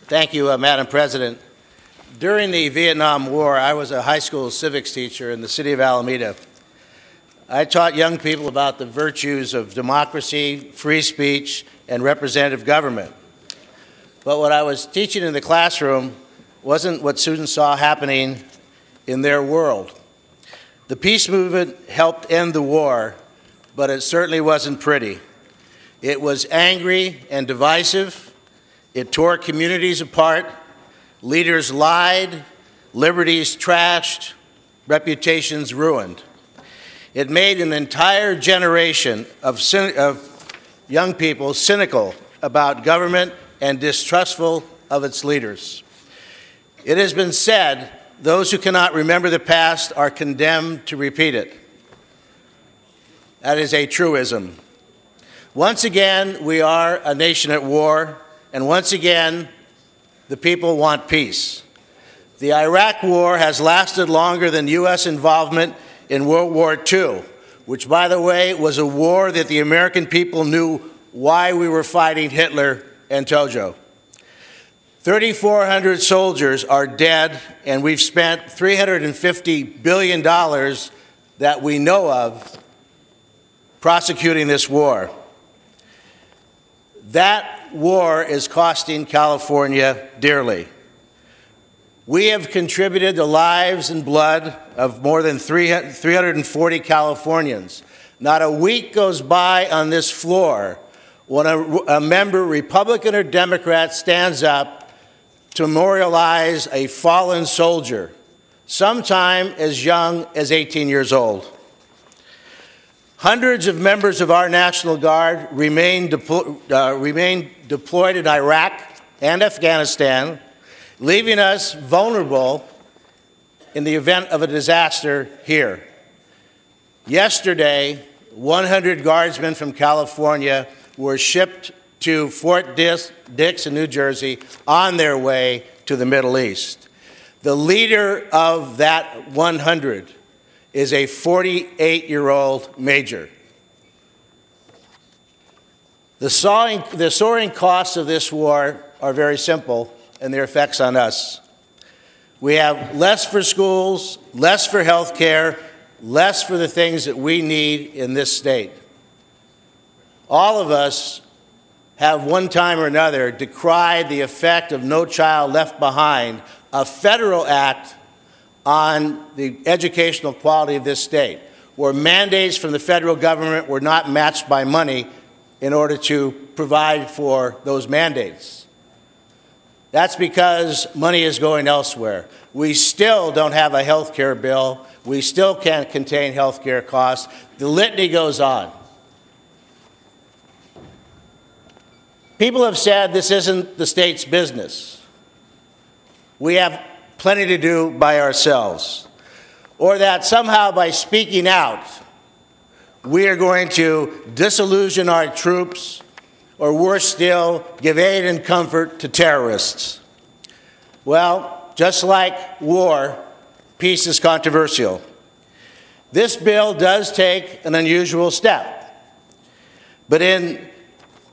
Thank you, Madam President. During the Vietnam War, I was a high school civics teacher in the city of Alameda. I taught young people about the virtues of democracy, free speech, and representative government. But what I was teaching in the classroom wasn't what students saw happening in their world. The peace movement helped end the war, but it certainly wasn't pretty. It was angry and divisive. It tore communities apart. Leaders lied, liberties trashed, reputations ruined. It made an entire generation of young people cynical about government and distrustful of its leaders. It has been said, those who cannot remember the past are condemned to repeat it. That is a truism. Once again, we are a nation at war, and once again, the people want peace. The Iraq War has lasted longer than U.S. involvement in World War II, which, by the way, was a war that the American people knew why we were fighting Hitler and Tojo. 3,400 soldiers are dead, and we've spent $350 billion that we know of prosecuting this war. That war is costing California dearly. We have contributed the lives and blood of more than 340 Californians. Not a week goes by on this floor when a member, Republican or Democrat, stands up to memorialize a fallen soldier, sometime as young as 18 years old. Hundreds of members of our National Guard remain deployed in Iraq and Afghanistan, leaving us vulnerable in the event of a disaster here. Yesterday, 100 Guardsmen from California were shipped to Fort Dix in New Jersey on their way to the Middle East. The leader of that 100 is a 48-year-old major. The soaring costs of this war are very simple, and their effects on us. We have less for schools, less for health care, less for the things that we need in this state. All of us have one time or another decried the effect of No Child Left Behind, a federal act on the educational quality of this state, where mandates from the federal government were not matched by money in order to provide for those mandates. That's because money is going elsewhere. We still don't have a health care bill. We still can't contain health care costs. The litany goes on. People have said this isn't the state's business. We have plenty to do by ourselves. Or that somehow by speaking out, we are going to disillusion our troops, or worse still, give aid and comfort to terrorists. Well, just like war, peace is controversial. This bill does take an unusual step. But in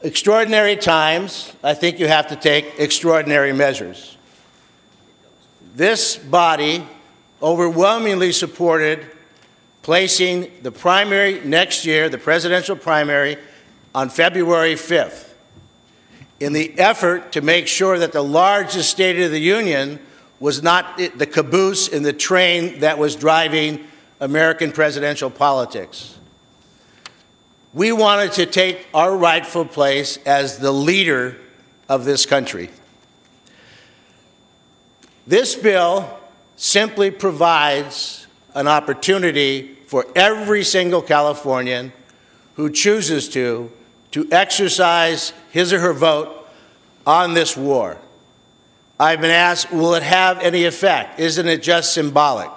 extraordinary times, I think you have to take extraordinary measures. This body overwhelmingly supported placing the primary next year, the presidential primary, on February 5th, in the effort to make sure that the largest State of the Union was not the caboose in the train that was driving American presidential politics. We wanted to take our rightful place as the leader of this country. This bill simply provides an opportunity for every single Californian who chooses to exercise his or her vote on this war. I've been asked, will it have any effect? Isn't it just symbolic?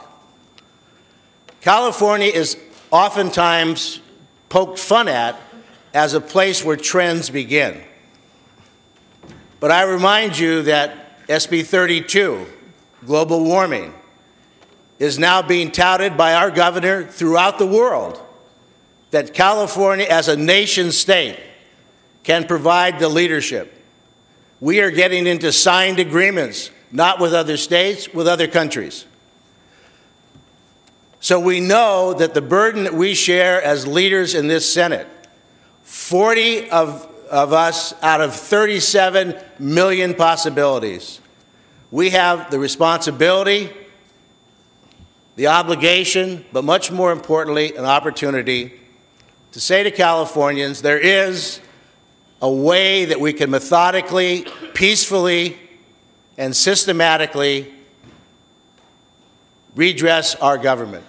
California is oftentimes poked fun at as a place where trends begin. But I remind you that SB 32, global warming, is now being touted by our governor throughout the world, that California as a nation state can provide the leadership. We are getting into signed agreements, not with other states, with other countries. So we know that the burden that we share as leaders in this Senate, 40 of us out of 37 million possibilities, we have the responsibility, the obligation, but much more importantly, an opportunity to say to Californians, there is a way that we can methodically, peacefully, and systematically redress our government.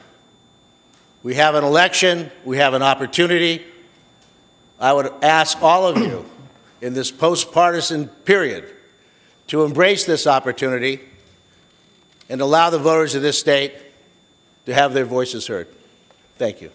We have an election, we have an opportunity. I would ask all of you in this post-partisan period to embrace this opportunity and allow the voters of this state to have their voices heard. Thank you.